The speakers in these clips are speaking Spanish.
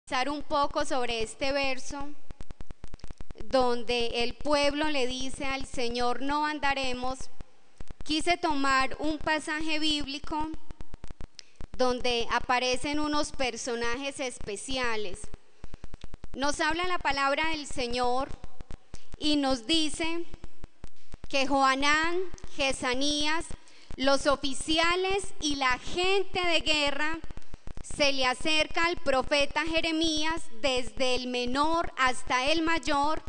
Un poco sobre este verso donde el pueblo le dice al Señor: no andaremos. Quise tomar un pasaje bíblico donde aparecen unos personajes especiales. Nos habla la palabra del Señor y nos dice que Johanán, Jesanías, los oficiales y la gente de guerra se le acerca al profeta Jeremías, desde el menor hasta el mayor,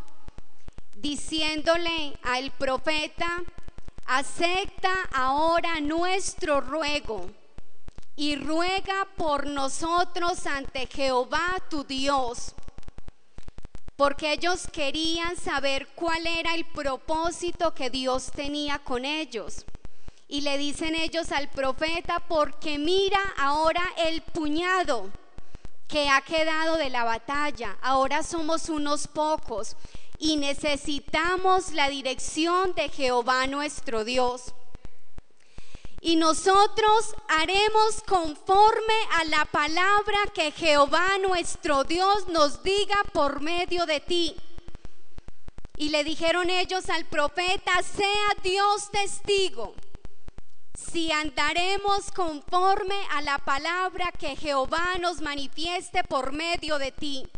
diciéndole al profeta: acepta ahora nuestro ruego y ruega por nosotros ante Jehová tu Dios. Porque ellos querían saber cuál era el propósito que Dios tenía con ellos. Y le dicen ellos al profeta: porque mira ahora el puñado que ha quedado de la batalla, ahora somos unos pocos y necesitamos la dirección de Jehová nuestro Dios. Y nosotros haremos conforme a la palabra que Jehová nuestro Dios nos diga por medio de ti. Y le dijeron ellos al profeta: sea Dios testigo, si andaremos conforme a la palabra que Jehová nos manifieste por medio de ti.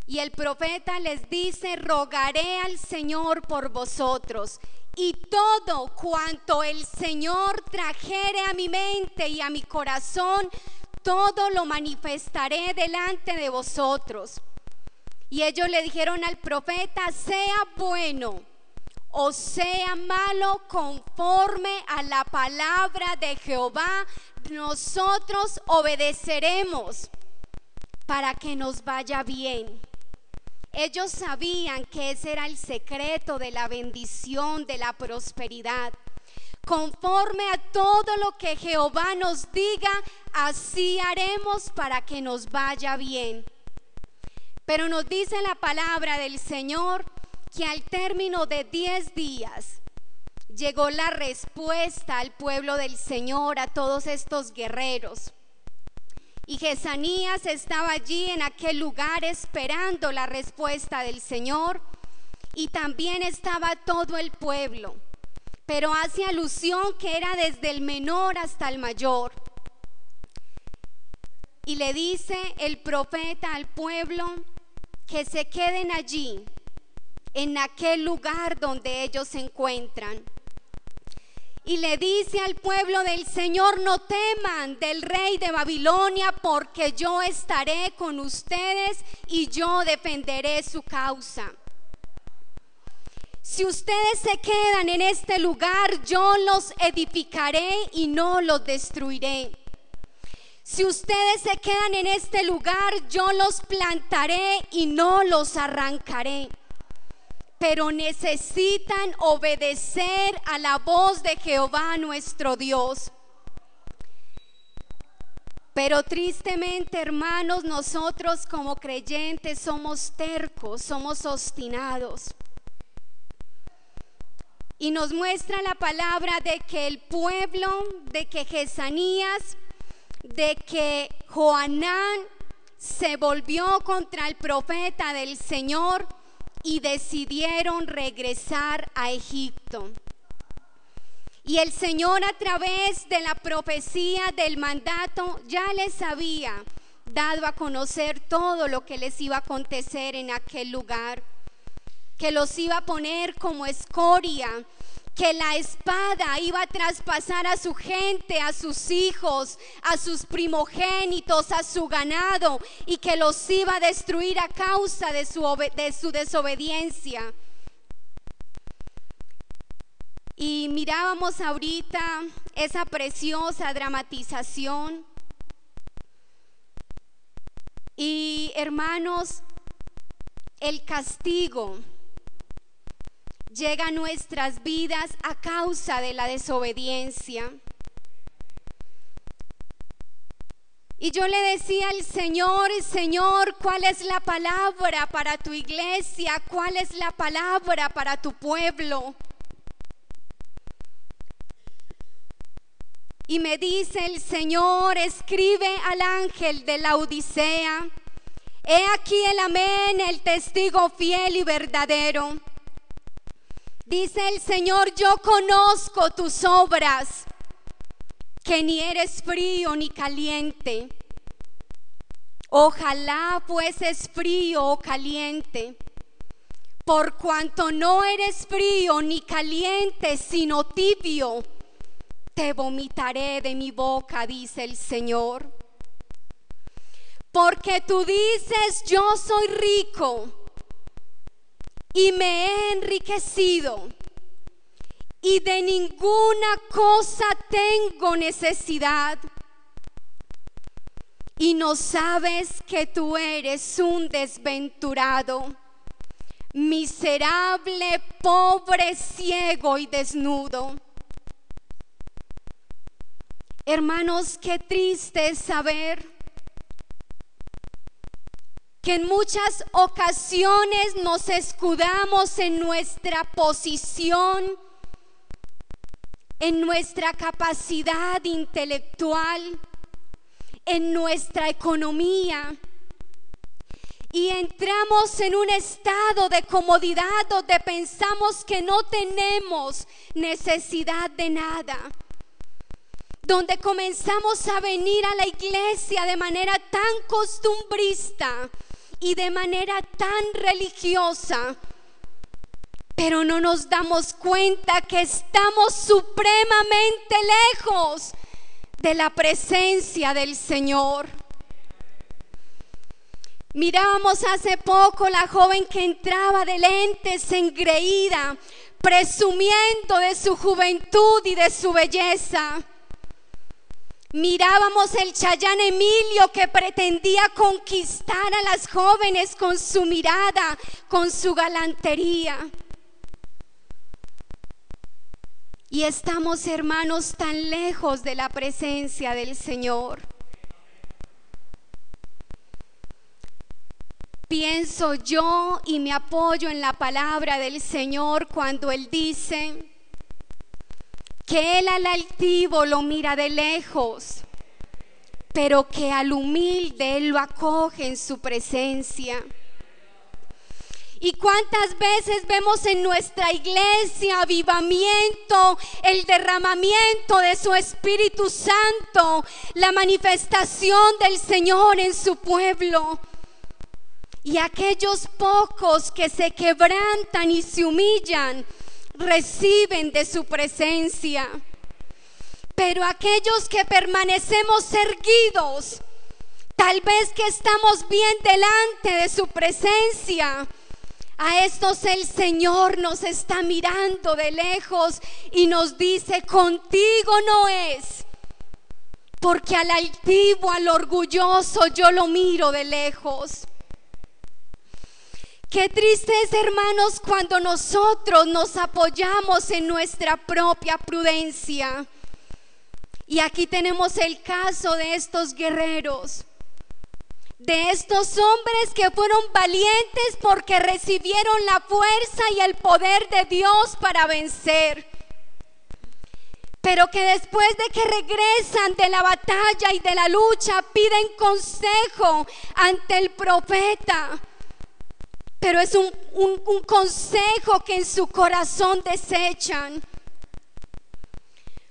Y el profeta les dice: rogaré al Señor por vosotros, y todo cuanto el Señor trajere a mi mente y a mi corazón, todo lo manifestaré delante de vosotros. Y ellos le dijeron al profeta: sea bueno o sea malo, conforme a la palabra de Jehová, nosotros obedeceremos para que nos vaya bien. Ellos sabían que ese era el secreto de la bendición, de la prosperidad. Conforme a todo lo que Jehová nos diga, así haremos para que nos vaya bien. Pero nos dice la palabra del Señor que al término de 10 días llegó la respuesta al pueblo del Señor, a todos estos guerreros. Y Jesanías estaba allí en aquel lugar esperando la respuesta del Señor, y también estaba todo el pueblo, pero hace alusión que era desde el menor hasta el mayor. Y le dice el profeta al pueblo que se queden allí, en aquel lugar donde ellos se encuentran. Y le dice al pueblo del Señor: no teman del rey de Babilonia, porque yo estaré con ustedes y yo defenderé su causa. Si ustedes se quedan en este lugar, yo los edificaré y no los destruiré. Si ustedes se quedan en este lugar, yo los plantaré y no los arrancaré. Pero necesitan obedecer a la voz de Jehová nuestro Dios. Pero tristemente, hermanos, nosotros como creyentes somos tercos, somos obstinados. Y nos muestra la palabra de que el pueblo, de que Jesanías, de que Johanán se volvió contra el profeta del Señor y decidieron regresar a Egipto. Y el Señor, a través de la profecía del mandato, ya les había dado a conocer todo lo que les iba a acontecer en aquel lugar, que los iba a poner como escoria, que la espada iba a traspasar a su gente, a sus hijos, a sus primogénitos, a su ganado, y que los iba a destruir a causa de su desobediencia. Y mirábamos ahorita esa preciosa dramatización. Y hermanos, el castigo llega a nuestras vidas a causa de la desobediencia. Y yo le decía al Señor: Señor, ¿cuál es la palabra para tu iglesia? ¿Cuál es la palabra para tu pueblo? Y me dice el Señor: escribe al ángel de la Odisea: he aquí el amén, el testigo fiel y verdadero. Dice el Señor: yo conozco tus obras, que ni eres frío ni caliente. Ojalá fueses frío o caliente. Por cuanto no eres frío ni caliente, sino tibio, te vomitaré de mi boca, dice el Señor. Porque tú dices: yo soy rico y me he enriquecido, y de ninguna cosa tengo necesidad, y no sabes que tú eres un desventurado, miserable, pobre, ciego y desnudo. Hermanos, qué triste es saber que en muchas ocasiones nos escudamos en nuestra posición, en nuestra capacidad intelectual, en nuestra economía, y entramos en un estado de comodidad donde pensamos que no tenemos necesidad de nada, donde comenzamos a venir a la iglesia de manera tan costumbrista y de manera tan religiosa, pero no nos damos cuenta que estamos supremamente lejos de la presencia del Señor. Mirábamos hace poco la joven que entraba de lentes, engreída, presumiendo de su juventud y de su belleza. Mirábamos el Chayán Emilio que pretendía conquistar a las jóvenes con su mirada, con su galantería. Y estamos, hermanos, tan lejos de la presencia del Señor. Pienso yo y me apoyo en la palabra del Señor cuando Él dice que Él al altivo lo mira de lejos, pero que al humilde Él lo acoge en su presencia. ¿Y cuántas veces vemos en nuestra iglesia avivamiento, el derramamiento de su Espíritu Santo, la manifestación del Señor en su pueblo? Y aquellos pocos que se quebrantan y se humillan, reciben de su presencia. Pero aquellos que permanecemos erguidos, tal vez que estamos bien delante de su presencia, a estos el Señor nos está mirando de lejos y nos dice: contigo no es, porque al altivo, al orgulloso, yo lo miro de lejos. Qué triste es, hermanos, cuando nosotros nos apoyamos en nuestra propia prudencia. Y aquí tenemos el caso de estos guerreros, de estos hombres que fueron valientes porque recibieron la fuerza y el poder de Dios para vencer, pero que después de que regresan de la batalla y de la lucha piden consejo ante el profeta, pero es un consejo que en su corazón desechan.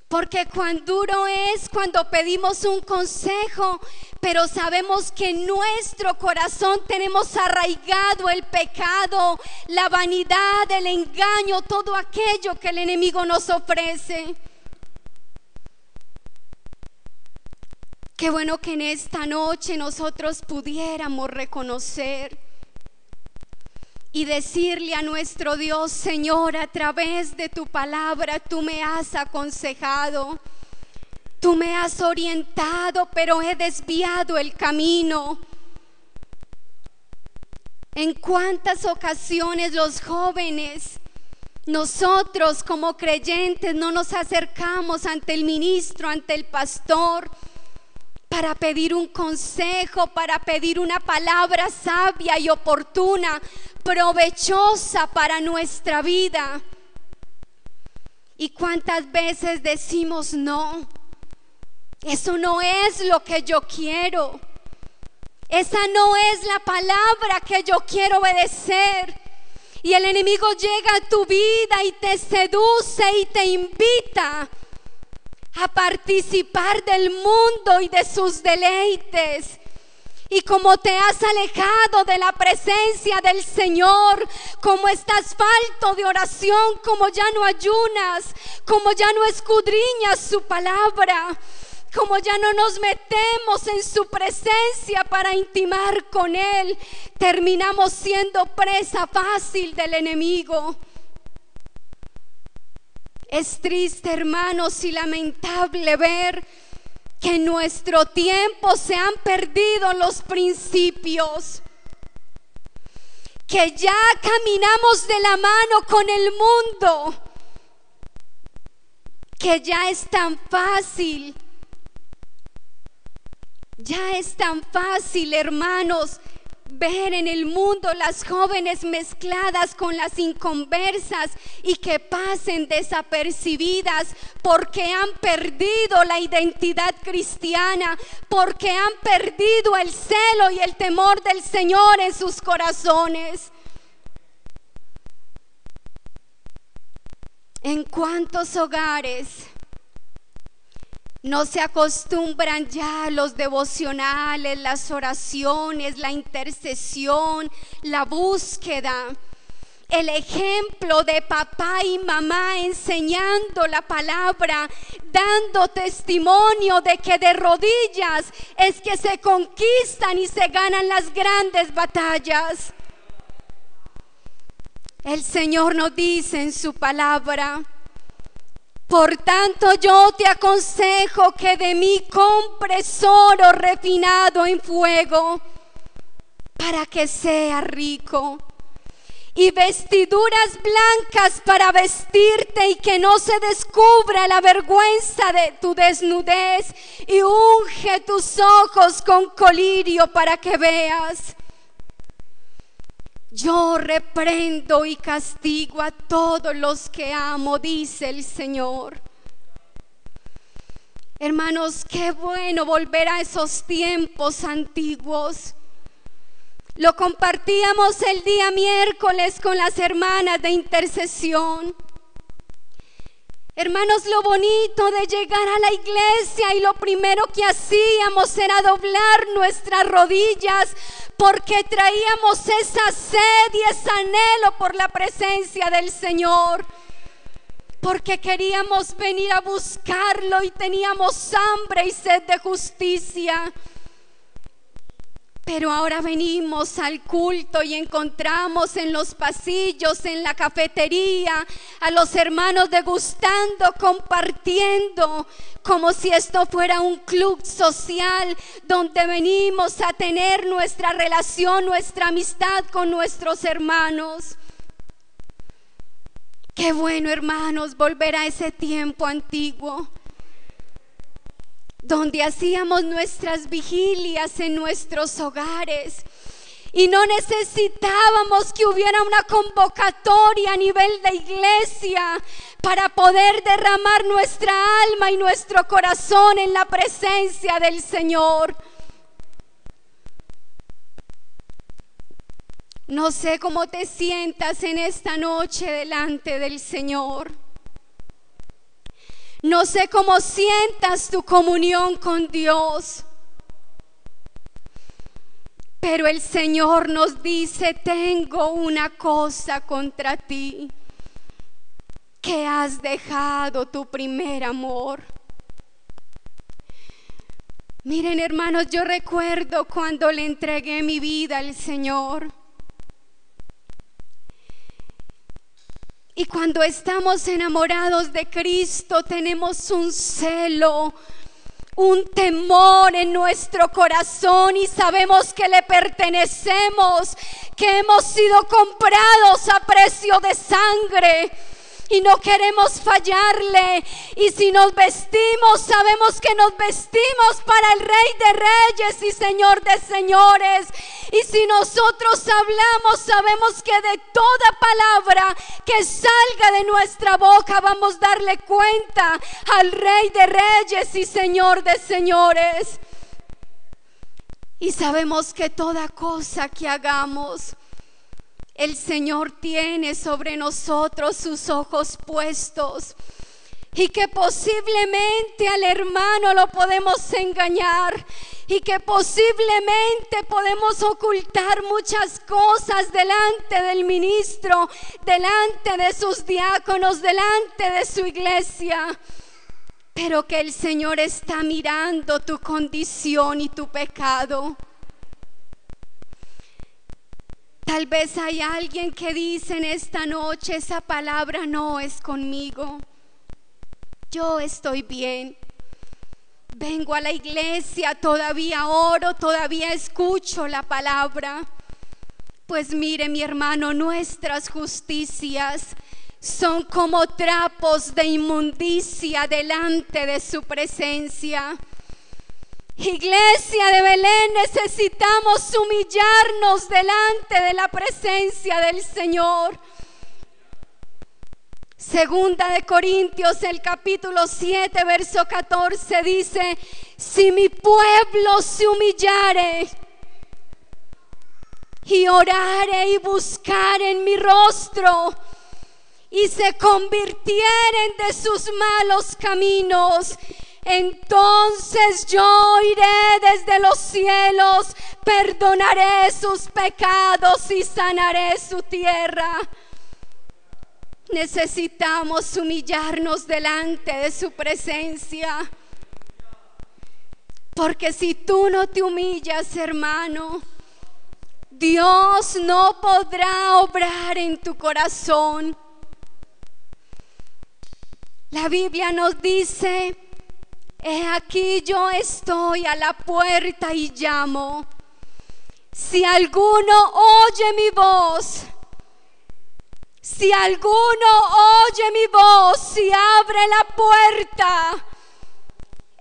Porque cuán duro es cuando pedimos un consejo, pero sabemos que en nuestro corazón tenemos arraigado el pecado, la vanidad, el engaño, todo aquello que el enemigo nos ofrece. Qué bueno que en esta noche nosotros pudiéramos reconocer y decirle a nuestro Dios: Señor, a través de tu palabra tú me has aconsejado, tú me has orientado, pero he desviado el camino. En cuántas ocasiones los jóvenes, nosotros como creyentes, no nos acercamos ante el ministro, ante el pastor, para pedir un consejo, para pedir una palabra sabia y oportuna, provechosa para nuestra vida. Y cuántas veces decimos no, Eso no es lo que yo quiero. Esa no es la palabra que yo quiero obedecer. Y el enemigo llega a tu vida y te seduce y te invita a participar del mundo y de sus deleites. Y como te has alejado de la presencia del Señor, como estás falto de oración, como ya no ayunas, como ya no escudriñas su palabra, como ya no nos metemos en su presencia para intimar con Él, terminamos siendo presa fácil del enemigo. Es triste, hermanos, y lamentable ver que en nuestro tiempo se han perdido los principios, que ya caminamos de la mano con el mundo, que ya es tan fácil, hermanos, ver en el mundo las jóvenes mezcladas con las inconversas y que pasen desapercibidas porque han perdido la identidad cristiana, porque han perdido el celo y el temor del Señor en sus corazones. ¿En cuántos hogares no se acostumbran ya los devocionales, las oraciones, la intercesión, la búsqueda, el ejemplo de papá y mamá enseñando la palabra, dando testimonio de que de rodillas es que se conquistan y se ganan las grandes batallas? El Señor nos dice en su palabra: por tanto yo te aconsejo que de mí compres oro refinado en fuego para que seas rico, y vestiduras blancas para vestirte y que no se descubra la vergüenza de tu desnudez, y unge tus ojos con colirio para que veas. Yo reprendo y castigo a todos los que amo, dice el Señor. Hermanos, qué bueno volver a esos tiempos antiguos. Lo compartíamos el día miércoles con las hermanas de intercesión. Hermanos, lo bonito de llegar a la iglesia y lo primero que hacíamos era doblar nuestras rodillas, porque traíamos esa sed y ese anhelo por la presencia del Señor, porque queríamos venir a buscarlo y teníamos hambre y sed de justicia. Pero ahora venimos al culto y encontramos en los pasillos, en la cafetería, a los hermanos degustando, compartiendo, como si esto fuera un club social donde venimos a tener nuestra relación, nuestra amistad con nuestros hermanos. Qué bueno, hermanos, volver a ese tiempo antiguo, donde hacíamos nuestras vigilias en nuestros hogares y no necesitábamos que hubiera una convocatoria a nivel de iglesia para poder derramar nuestra alma y nuestro corazón en la presencia del Señor. No sé cómo te sientas en esta noche delante del Señor. No sé cómo sientas tu comunión con Dios, pero el Señor nos dice: tengo una cosa contra ti, que has dejado tu primer amor. Miren, hermanos, yo recuerdo cuando le entregué mi vida al Señor. Y cuando estamos enamorados de Cristo, tenemos un celo, un temor en nuestro corazón y sabemos que le pertenecemos, que hemos sido comprados a precio de sangre, y no queremos fallarle. Y si nos vestimos, sabemos que nos vestimos para el Rey de Reyes y Señor de Señores. Y si nosotros hablamos, sabemos que de toda palabra que salga de nuestra boca vamos a darle cuenta al Rey de Reyes y Señor de Señores. Y sabemos que toda cosa que hagamos, el Señor tiene sobre nosotros sus ojos puestos, y que posiblemente al hermano lo podemos engañar, y que posiblemente podemos ocultar muchas cosas delante del ministro, delante de sus diáconos, delante de su iglesia, pero que el Señor está mirando tu condición y tu pecado. Tal vez hay alguien que dice en esta noche: esa palabra no es conmigo, yo estoy bien, vengo a la iglesia, todavía oro, todavía escucho la palabra. Pues mire, mi hermano, nuestras justicias son como trapos de inmundicia delante de su presencia. Iglesia de Belén, necesitamos humillarnos delante de la presencia del Señor. Segunda de Corintios, el capítulo 7, verso 14 dice: si mi pueblo se humillare y orare y buscare en mi rostro y se convirtieren de sus malos caminos, entonces yo iré desde los cielos, perdonaré sus pecados y sanaré su tierra. Necesitamos humillarnos delante de su presencia, porque si tú no te humillas, hermano, Dios no podrá obrar en tu corazón. La Biblia nos dice: he aquí yo estoy a la puerta y llamo. Si alguno oye mi voz, si alguno oye mi voz y abre la puerta,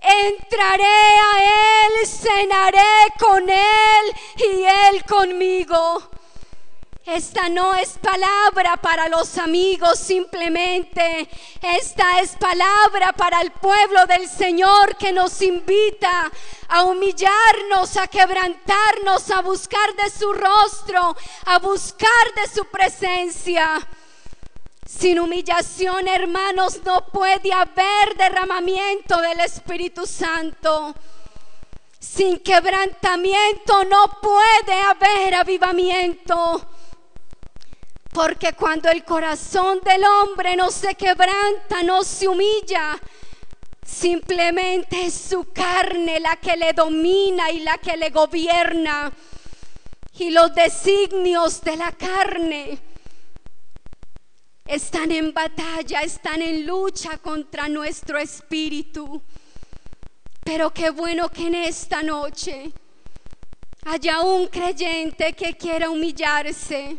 entraré a él, cenaré con él y él conmigo. Esta no es palabra para los amigos simplemente. Esta es palabra para el pueblo del Señor, que nos invita a humillarnos, a quebrantarnos, a buscar de su rostro, a buscar de su presencia. Sin humillación, hermanos, no puede haber derramamiento del Espíritu Santo. Sin quebrantamiento no puede haber avivamiento. Porque cuando el corazón del hombre no se quebranta, no se humilla, simplemente es su carne la que le domina y la que le gobierna. Y los designios de la carne están en batalla, están en lucha contra nuestro espíritu. Pero qué bueno que en esta noche haya un creyente que quiera humillarse,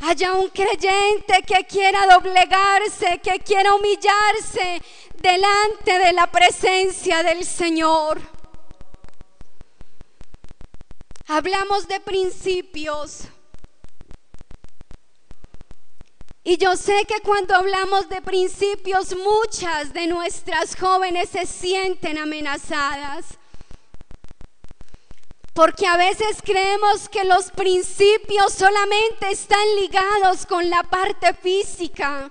haya un creyente que quiera doblegarse, que quiera humillarse delante de la presencia del Señor. Hablamos de principios, y yo sé que cuando hablamos de principios, muchas de nuestras jóvenes se sienten amenazadas, porque a veces creemos que los principios solamente están ligados con la parte física,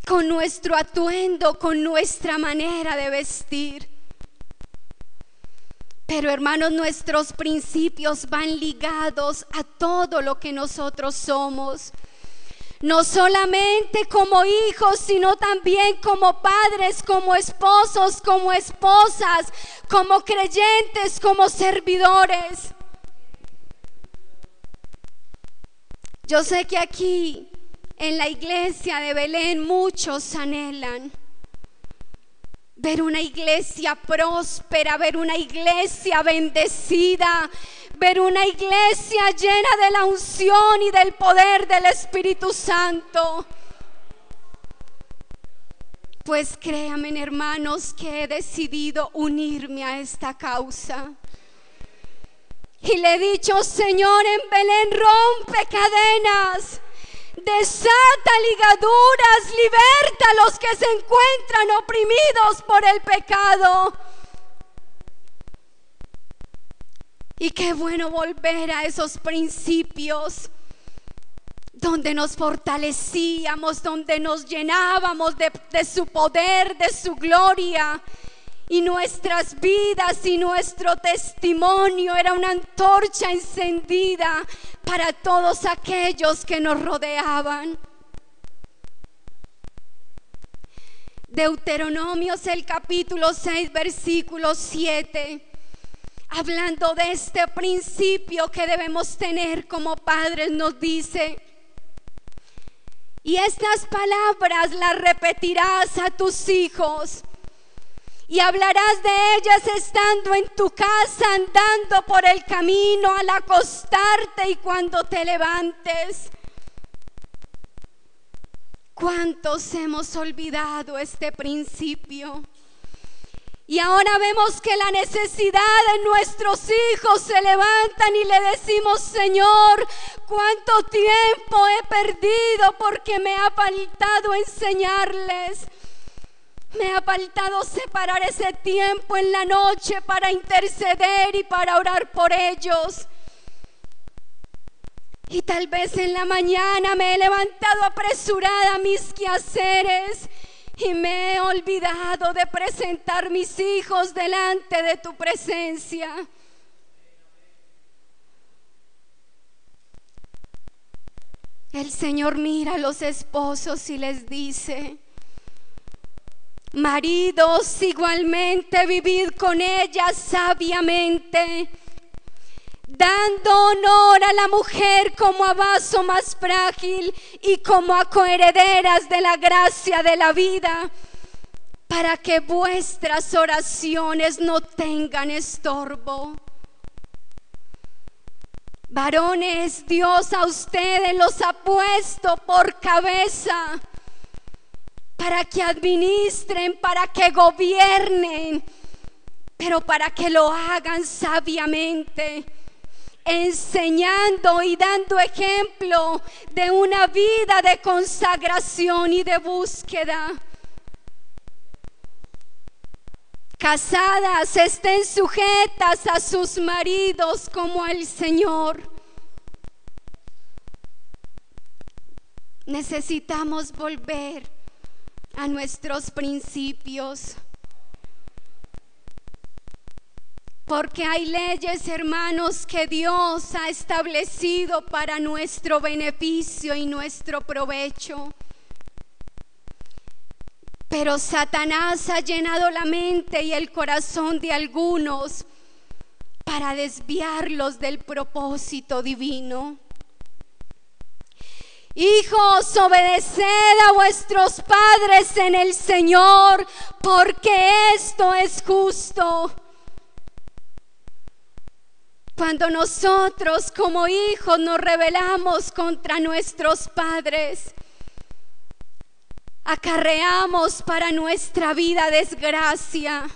con nuestro atuendo, con nuestra manera de vestir. Pero hermanos, nuestros principios van ligados a todo lo que nosotros somos. No solamente como hijos, sino también como padres, como esposos, como esposas, como creyentes, como servidores. Yo sé que aquí en la iglesia de Belén muchos anhelan ver una iglesia próspera, ver una iglesia bendecida, ver una iglesia llena de la unción y del poder del Espíritu Santo. Pues créanme, hermanos, que he decidido unirme a esta causa. Y le he dicho: Señor, en Belén rompe cadenas, desata ligaduras, liberta a los que se encuentran oprimidos por el pecado. Y qué bueno volver a esos principios donde nos fortalecíamos, donde nos llenábamos de su poder, de su gloria. Y nuestras vidas y nuestro testimonio era una antorcha encendida para todos aquellos que nos rodeaban. Deuteronomios, el capítulo 6, versículo 7, hablando de este principio que debemos tener como padres, nos dice: y estas palabras las repetirás a tus hijos, y hablarás de ellas estando en tu casa, andando por el camino, al acostarte y cuando te levantes. ¿Cuántos hemos olvidado este principio? Y ahora vemos que la necesidad de nuestros hijos se levantan y le decimos: Señor, ¿cuánto tiempo he perdido porque me ha faltado enseñarles? Me ha faltado separar ese tiempo en la noche para interceder y para orar por ellos. Y tal vez en la mañana me he levantado apresurada a mis quehaceres y me he olvidado de presentar mis hijos delante de tu presencia. El Señor mira a los esposos y les dice: maridos, igualmente vivid con ellas sabiamente, dando honor a la mujer como a vaso más frágil y como a coherederas de la gracia de la vida, para que vuestras oraciones no tengan estorbo. Varones, Dios a ustedes los ha puesto por cabeza, para que administren, para que gobiernen, pero para que lo hagan sabiamente, enseñando y dando ejemplo de una vida de consagración y de búsqueda. Casadas, estén sujetas a sus maridos como al Señor. Necesitamos volver a nuestros principios, porque hay leyes, hermanos, que Dios ha establecido para nuestro beneficio y nuestro provecho. Pero Satanás ha llenado la mente y el corazón de algunos para desviarlos del propósito divino. Hijos, obedeced a vuestros padres en el Señor, porque esto es justo. Cuando nosotros como hijos nos rebelamos contra nuestros padres, acarreamos para nuestra vida desgracia.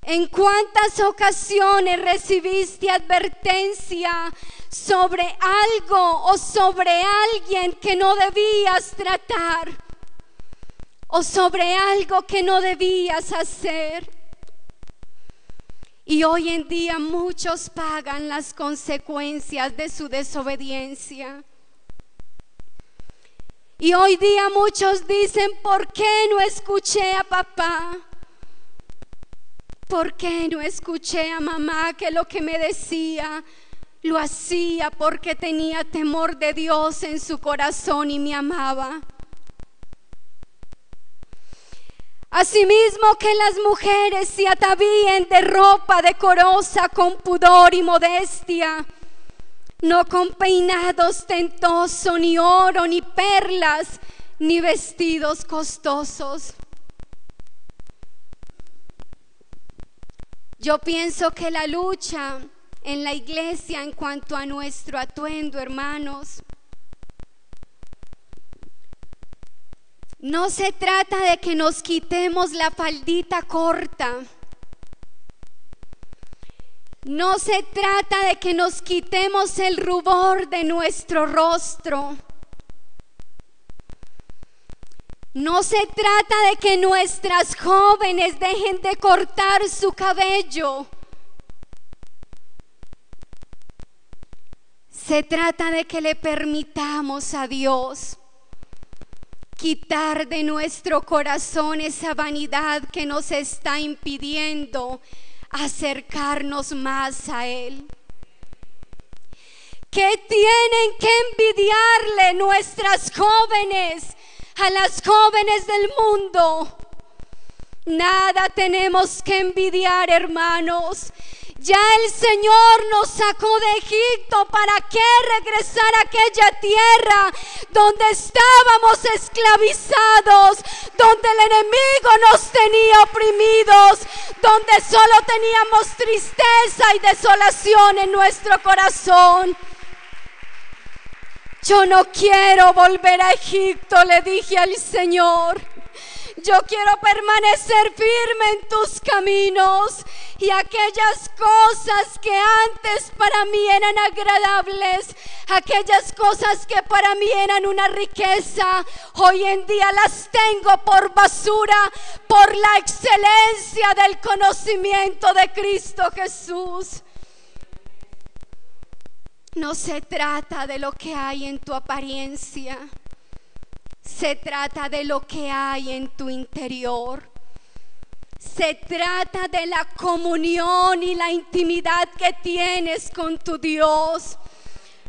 ¿En cuántas ocasiones recibiste advertencia sobre algo o sobre alguien que no debías tratar, o sobre algo que no debías hacer? Y hoy en día muchos pagan las consecuencias de su desobediencia. Y hoy día muchos dicen: ¿por qué no escuché a papá? ¿Por qué no escuché a mamá, que lo que me decía lo hacía porque tenía temor de Dios en su corazón y me amaba? Asimismo, que las mujeres se atavíen de ropa decorosa con pudor y modestia, no con peinados tentosos, ni oro, ni perlas, ni vestidos costosos. Yo pienso que la lucha en la iglesia en cuanto a nuestro atuendo, hermanos, No se trata de que nos quitemos la faldita corta. No se trata de que nos quitemos el rubor de nuestro rostro. No se trata de que nuestras jóvenes dejen de cortar su cabello. Se trata de que le permitamos a Dios quitar de nuestro corazón esa vanidad que nos está impidiendo acercarnos más a Él. ¿Qué tienen que envidiarle nuestras jóvenes a las jóvenes del mundo? Nada tenemos que envidiar, hermanos. Ya el Señor nos sacó de Egipto. ¿Para qué regresar a aquella tierra donde estábamos esclavizados, donde el enemigo nos tenía oprimidos, donde solo teníamos tristeza y desolación en nuestro corazón? Yo no quiero volver a Egipto, le dije al Señor. Yo quiero permanecer firme en tus caminos, y aquellas cosas que antes para mí eran agradables, aquellas cosas que para mí eran una riqueza, hoy en día las tengo por basura, por la excelencia del conocimiento de Cristo Jesús. No se trata de lo que hay en tu apariencia. Se trata de lo que hay en tu interior. Se trata de la comunión y la intimidad que tienes con tu Dios.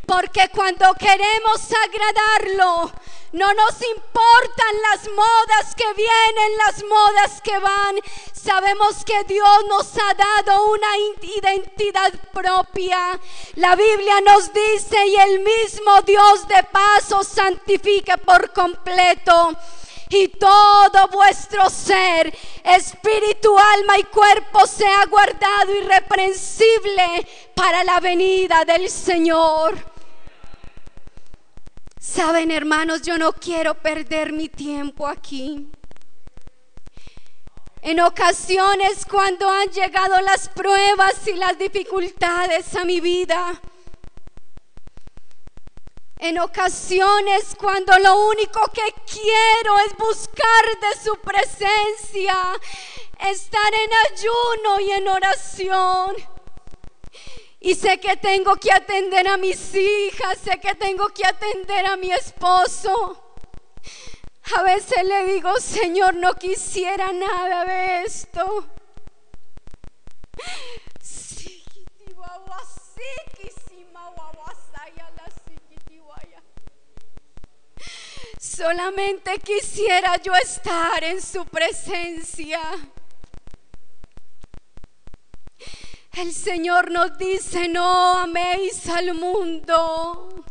Porque cuando queremos agradarlo, no nos importan las modas que vienen, las modas que van. Sabemos que Dios nos ha dado una identidad propia. La Biblia nos dice: y el mismo Dios de paz os santifique por completo, y todo vuestro ser, espíritu, alma y cuerpo sea guardado irreprensible para la venida del Señor. Saben, hermanos, yo no quiero perder mi tiempo aquí. En ocasiones, cuando han llegado las pruebas y las dificultades a mi vida, en ocasiones cuando lo único que quiero es buscar de su presencia, estar en ayuno y en oración, y sé que tengo que atender a mis hijas, sé que tengo que atender a mi esposo, a veces le digo: Señor, no quisiera nada de esto. Solamente quisiera yo estar en su presencia. El Señor nos dice: no améis al mundo,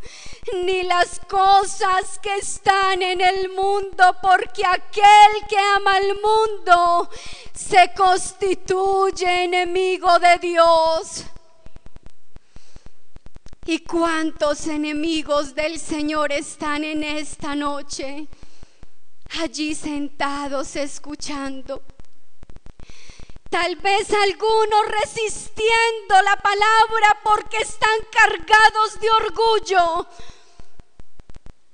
ni las cosas que están en el mundo, porque aquel que ama al mundo se constituye enemigo de Dios. ¿Y cuántos enemigos del Señor están en esta noche allí sentados escuchando? Tal vez algunos resistiendo la palabra porque están cargados de orgullo,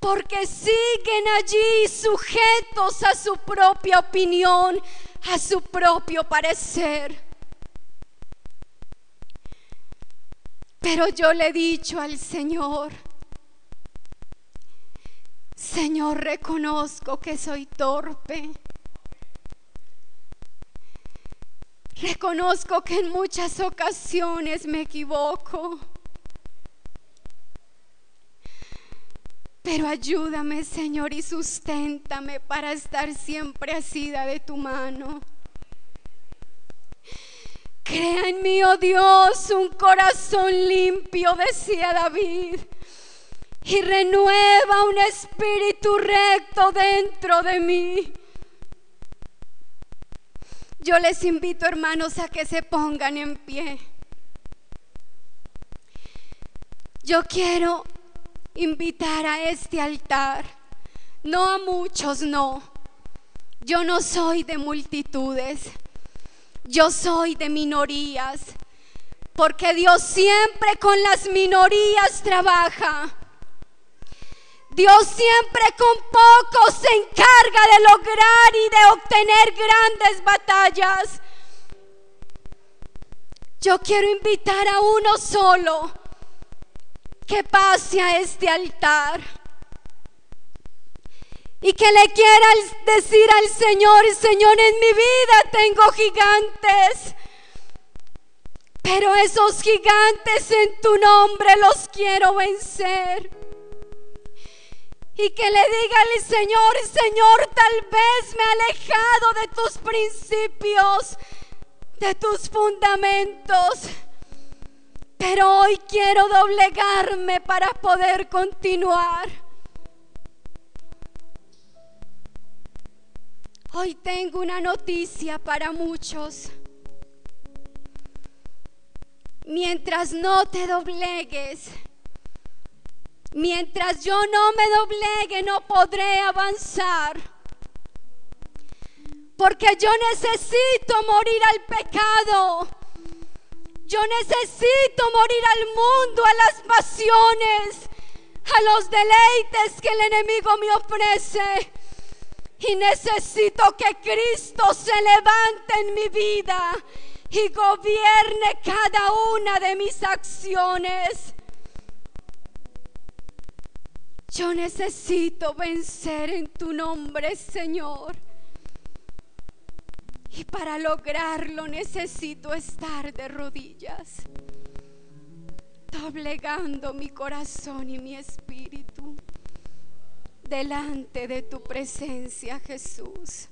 porque siguen allí sujetos a su propia opinión, a su propio parecer. Pero yo le he dicho al Señor: Señor, reconozco que soy torpe. Reconozco que en muchas ocasiones me equivoco. Pero ayúdame, Señor, y susténtame para estar siempre asida de tu mano. Crea en mí, oh Dios, un corazón limpio, decía David, y renueva un espíritu recto dentro de mí. Yo les invito, hermanos, a que se pongan en pie. Yo quiero invitar a este altar, no a muchos, no, Yo no soy de multitudes, yo soy de minorías, porque Dios siempre con las minorías trabaja. Dios siempre con pocos se encarga de lograr y de obtener grandes batallas. Yo quiero invitar a uno solo que pase a este altar y que le quiera decir al Señor: Señor, en mi vida tengo gigantes, pero esos gigantes en tu nombre los quiero vencer. Y que le diga al Señor: Señor, tal vez me he alejado de tus principios, de tus fundamentos, pero hoy quiero doblegarme para poder continuar. Hoy tengo una noticia para muchos. Mientras no te doblegues, mientras yo no me doblegue, no podré avanzar. Porque yo necesito morir al pecado. Yo necesito morir al mundo, a las pasiones, a los deleites que el enemigo me ofrece. Y necesito que Cristo se levante en mi vida y gobierne cada una de mis acciones. Yo necesito vencer en tu nombre, Señor. Y para lograrlo necesito estar de rodillas, doblegando mi corazón y mi espíritu delante de tu presencia, Jesús.